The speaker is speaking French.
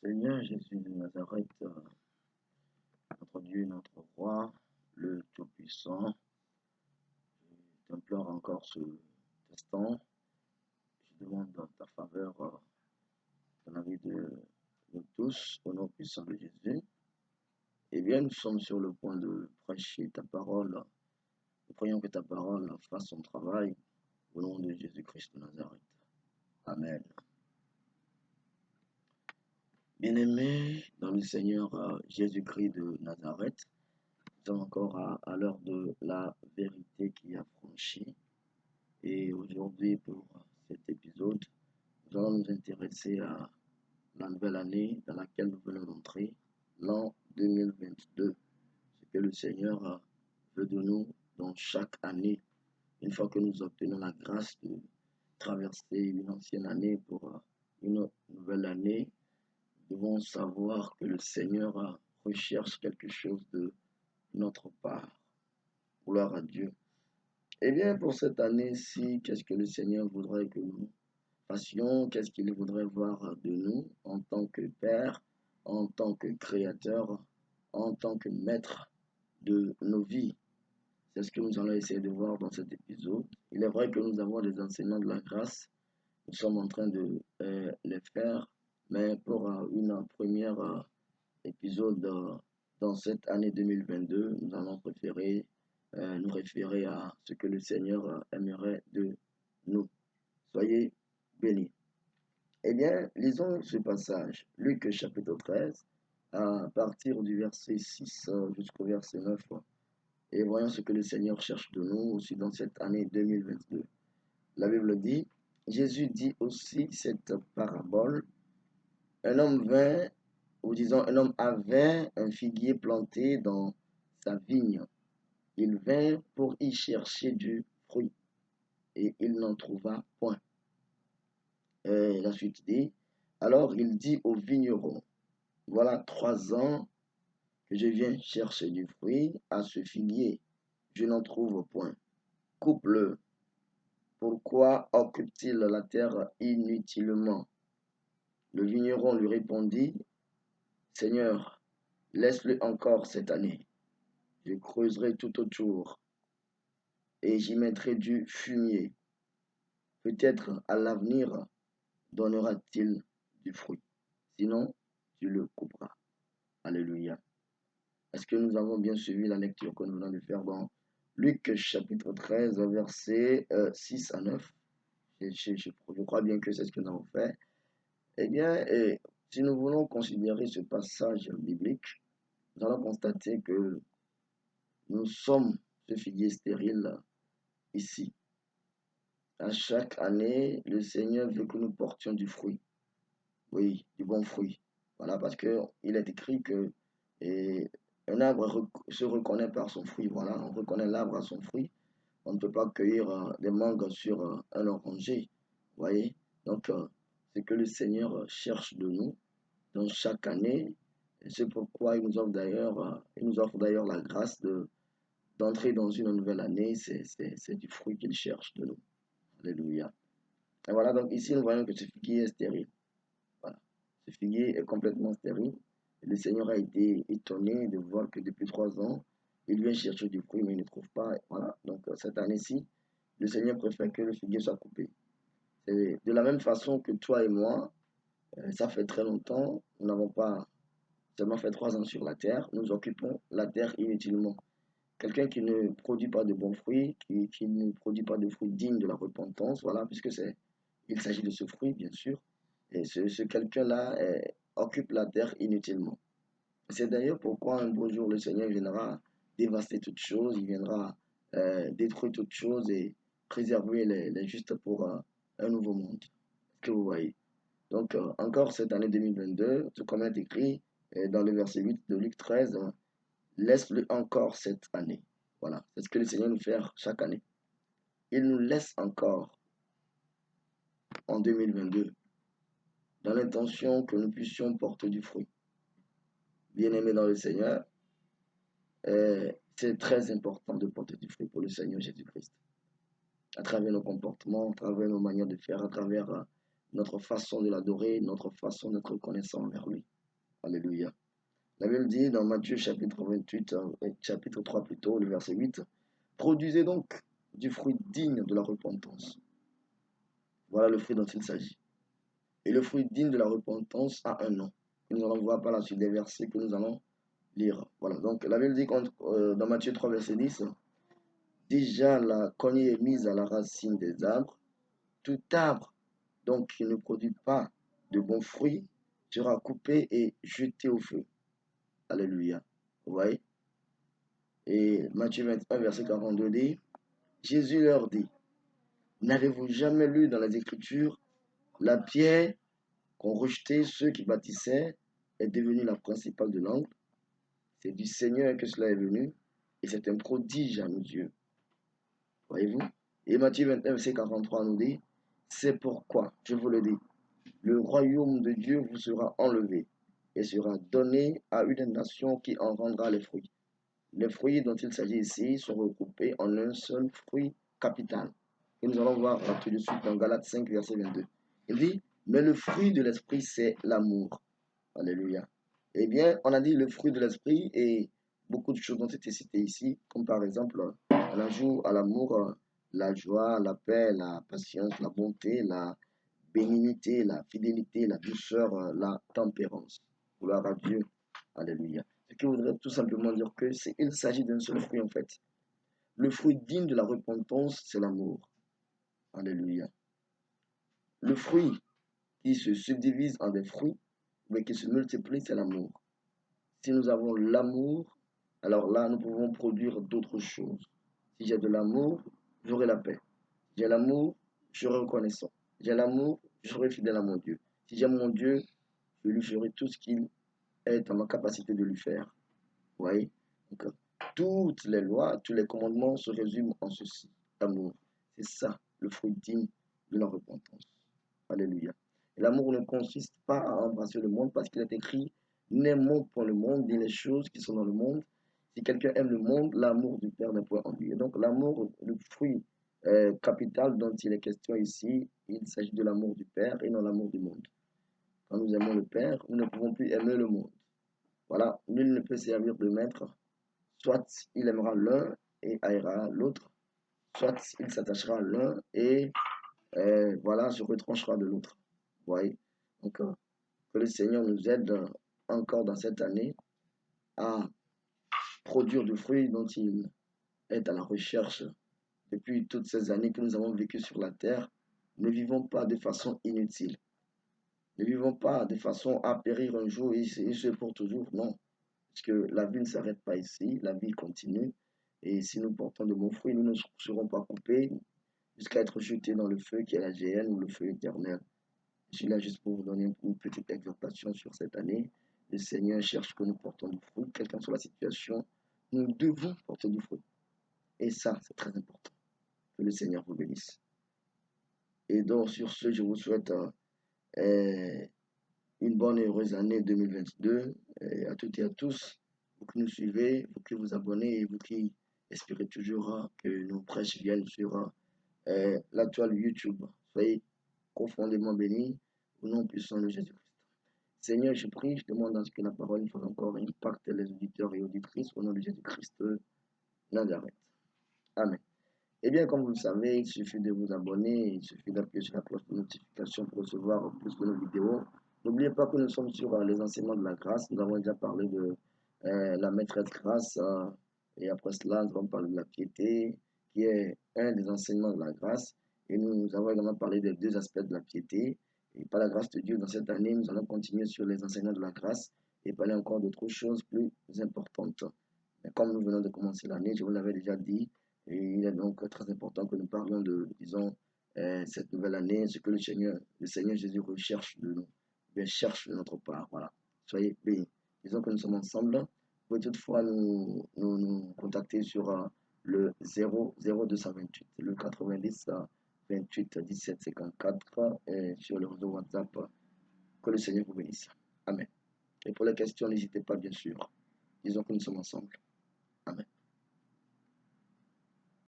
Seigneur Jésus de Nazareth, notre Dieu, notre roi, le Tout-Puissant, je t'implore encore ce instant. Je demande ta faveur dans la vie de nous tous, au nom puissant de Jésus. Eh bien, nous sommes sur le point de prêcher ta parole. Nous prions que ta parole fasse son travail au nom de Jésus-Christ de Nazareth. Amen. Bien-aimés dans le Seigneur Jésus-Christ de Nazareth, nous sommes encore à l'heure de la vérité qui a franchi. Et aujourd'hui, pour cet épisode, nous allons nous intéresser à la nouvelle année dans laquelle nous venons d'entrer, l'an 2022. Ce que le Seigneur veut de nous dans chaque année. Une fois que nous obtenons la grâce de traverser une ancienne année pour une nouvelle année, nous devons savoir que le Seigneur recherche quelque chose de notre part. Gloire à Dieu. Eh bien, pour cette année-ci, qu'est-ce que le Seigneur voudrait que nous fassions? Qu'est-ce qu'il voudrait voir de nous en tant que Père, en tant que Créateur, en tant que Maître de nos vies? C'est ce que nous allons essayer de voir dans cet épisode. Il est vrai que nous avons des enseignements de la grâce. Nous sommes en train de les faire, mais pour une première épisode dans cette année 2022, nous allons préférer nous référer à ce que le Seigneur aimerait de nous. Soyez bénis. Eh bien, lisons ce passage, Luc chapitre 13, à partir du verset 6 jusqu'au verset 9, et voyons ce que le Seigneur cherche de nous aussi dans cette année 2022. La Bible dit, Jésus dit aussi cette parabole, un homme vint, ou disons un homme avait un figuier planté dans sa vigne. Il vint pour y chercher du fruit, et il n'en trouva point. Et la suite dit, alors il dit au vigneron, voilà 3 ans que je viens chercher du fruit à ce figuier, je n'en trouve point. Coupe-le. Pourquoi occupe-t-il la terre inutilement? Le vigneron lui répondit, Seigneur, laisse-le encore cette année. Je creuserai tout autour et j'y mettrai du fumier. Peut-être à l'avenir donnera-t-il du fruit. Sinon, tu le couperas. Alléluia. Est-ce que nous avons bien suivi la lecture que nous venons de faire dans Luc chapitre 13, versets 6 à 9? Je crois bien que c'est ce que nous avons fait. Eh bien, si nous voulons considérer ce passage biblique, nous allons constater que nous sommes ce figuier stérile ici. À chaque année, le Seigneur veut que nous portions du fruit. Oui, du bon fruit. Voilà, parce qu'il est écrit que un arbre se reconnaît par son fruit. Voilà, on reconnaît l'arbre à son fruit. On ne peut pas cueillir des mangues sur un oranger. Vous voyez? Donc, c'est que le Seigneur cherche de nous dans chaque année. Et c'est pourquoi il nous offre d'ailleurs la grâce d'entrer dans une nouvelle année. C'est du fruit qu'il cherche de nous. Alléluia. Et voilà, donc ici, nous voyons que ce figuier est stérile. Voilà. Ce figuier est complètement stérile. Et le Seigneur a été étonné de voir que depuis 3 ans, il vient chercher du fruit, mais il ne trouve pas. Voilà. Donc, cette année-ci, le Seigneur préfère que le figuier soit coupé. C'est de la même façon que toi et moi, ça fait très longtemps, nous n'avons pas seulement fait 3 ans sur la terre, nous occupons la terre inutilement. Quelqu'un qui ne produit pas de bons fruits, qui ne produit pas de fruits dignes de la repentance, voilà, puisque il s'agit de ce fruit, bien sûr, et ce quelqu'un-là occupe la terre inutilement. C'est d'ailleurs pourquoi un beau jour le Seigneur viendra dévaster toutes choses, il viendra détruire toutes choses et préserver les justes pour un nouveau monde. Est-ce que vous voyez? Donc, encore cette année 2022, tout comme est écrit dans le verset 8 de Luc 13, laisse-le encore cette année. Voilà, c'est ce que le Seigneur nous fait chaque année. Il nous laisse encore en 2022 dans l'intention que nous puissions porter du fruit. Bien-aimés dans le Seigneur, c'est très important de porter du fruit pour le Seigneur Jésus-Christ. À travers nos comportements, à travers nos manières de faire, à travers notre façon de l'adorer, notre façon d'être reconnaissant envers lui. Alléluia. La Bible dit dans Matthieu chapitre 28, chapitre 3 plutôt, le verset 8, produisez donc du fruit digne de la repentance. Voilà le fruit dont il s'agit. Et le fruit digne de la repentance a un nom. Nous allons voir par la suite des versets que nous allons lire. Voilà, donc la Bible dit dans Matthieu 3, verset 10, déjà la cognée est mise à la racine des arbres. Tout arbre donc qui ne produit pas de bons fruits sera coupé et jeté au feu. Alléluia. Vous voyez? Et Matthieu 21, verset 42 dit, Jésus leur dit, n'avez-vous jamais lu dans les Écritures, la pierre qu'ont rejeté ceux qui bâtissaient est devenue la principale de l'angle? C'est du Seigneur que cela est venu, et c'est un prodige à nos yeux. Voyez-vous? Et Matthieu 21, verset 43 nous dit, c'est pourquoi, je vous le dis, le royaume de Dieu vous sera enlevé et sera donné à une nation qui en rendra les fruits. Les fruits dont il s'agit ici sont regroupés en un seul fruit capital. Et nous allons voir tout de suite dans Galates 5, verset 22. Il dit, mais le fruit de l'esprit, c'est l'amour. Alléluia. Eh bien, on a dit le fruit de l'esprit et beaucoup de choses ont été citées ici, comme par exemple, on ajoute à l'amour la joie, la paix, la patience, la bonté, la bénignité, la fidélité, la douceur, la tempérance. Gloire à Dieu. Alléluia. Ce qui voudrait tout simplement dire que il s'agit d'un seul fruit en fait. Le fruit digne de la repentance, c'est l'amour. Alléluia. Le fruit qui se subdivise en des fruits, mais qui se multiplie, c'est l'amour. Si nous avons l'amour, alors là, nous pouvons produire d'autres choses. Si j'ai de l'amour, j'aurai la paix. Si j'ai l'amour, je serai reconnaissant. Si j'ai l'amour, je serai fidèle à mon Dieu. Si j'aime mon Dieu, je lui ferai tout ce qu'il est en ma capacité de lui faire. Vous voyez? Donc, toutes les lois, tous les commandements se résument en ceci, l'amour. C'est ça, le fruit digne de la repentance. Alléluia. Et l'amour ne consiste pas à embrasser le monde parce qu'il est écrit, n'aimons point le monde, ni les choses qui sont dans le monde. Si quelqu'un aime le monde, l'amour du Père n'est point en lui. Et donc l'amour, le fruit capital dont il est question ici, il s'agit de l'amour du Père et non l'amour du monde. Quand nous aimons le Père, nous ne pouvons plus aimer le monde. Voilà, nul ne peut servir de maître. Soit il aimera l'un et haïra l'autre, soit il s'attachera à l'un et voilà, se retranchera de l'autre. Vous voyez? Donc, que le Seigneur nous aide encore dans cette année à produire du fruit dont il est à la recherche depuis toutes ces années que nous avons vécues sur la terre. Ne vivons pas de façon inutile. Ne vivons pas de façon à périr un jour et ce pour toujours. Non. Parce que la vie ne s'arrête pas ici, la vie continue. Et si nous portons de bons fruits, nous ne serons pas coupés jusqu'à être jetés dans le feu qui est la géhenne ou le feu éternel. Je suis là juste pour vous donner une petite exhortation sur cette année. Le Seigneur cherche que nous portons du fruit, quelle qu'en soit la situation. Nous devons porter du fruit. Et ça, c'est très important. Que le Seigneur vous bénisse. Et donc, sur ce, je vous souhaite une bonne et heureuse année 2022 à toutes et à tous. Vous qui nous suivez, vous qui vous abonnez et vous qui espérez toujours que nos prêches viennent sur la toile YouTube. Soyez profondément bénis au nom puissant de Jésus-Christ. Seigneur, je prie, je demande à ce que la parole fasse encore impacte les auditeurs et auditrices au nom de Jésus-Christ Nazareth. Amen. Eh bien, comme vous le savez, il suffit de vous abonner, il suffit d'appuyer sur la cloche de notification pour recevoir plus de nos vidéos. N'oubliez pas que nous sommes sur les enseignements de la grâce. Nous avons déjà parlé de la maîtresse grâce et après cela, nous allons parler de la piété, qui est un des enseignements de la grâce. Et nous avons également parlé des deux aspects de la piété. Et par la grâce de Dieu, dans cette année, nous allons continuer sur les enseignements de la grâce et parler encore d'autres choses plus importantes. Mais comme nous venons de commencer l'année, je vous l'avais déjà dit, et il est donc très important que nous parlions de, disons, cette nouvelle année, ce que le Seigneur Jésus recherche de nous, bien cherche de notre part. Voilà. Soyez bénis. Disons que nous sommes ensemble. Vous pouvez toutefois nous contacter sur le 0228, le 90 28 17 54 et sur le réseau WhatsApp. Que le Seigneur vous bénisse. Amen. Et pour les questions, n'hésitez pas, bien sûr. Disons que nous sommes ensemble.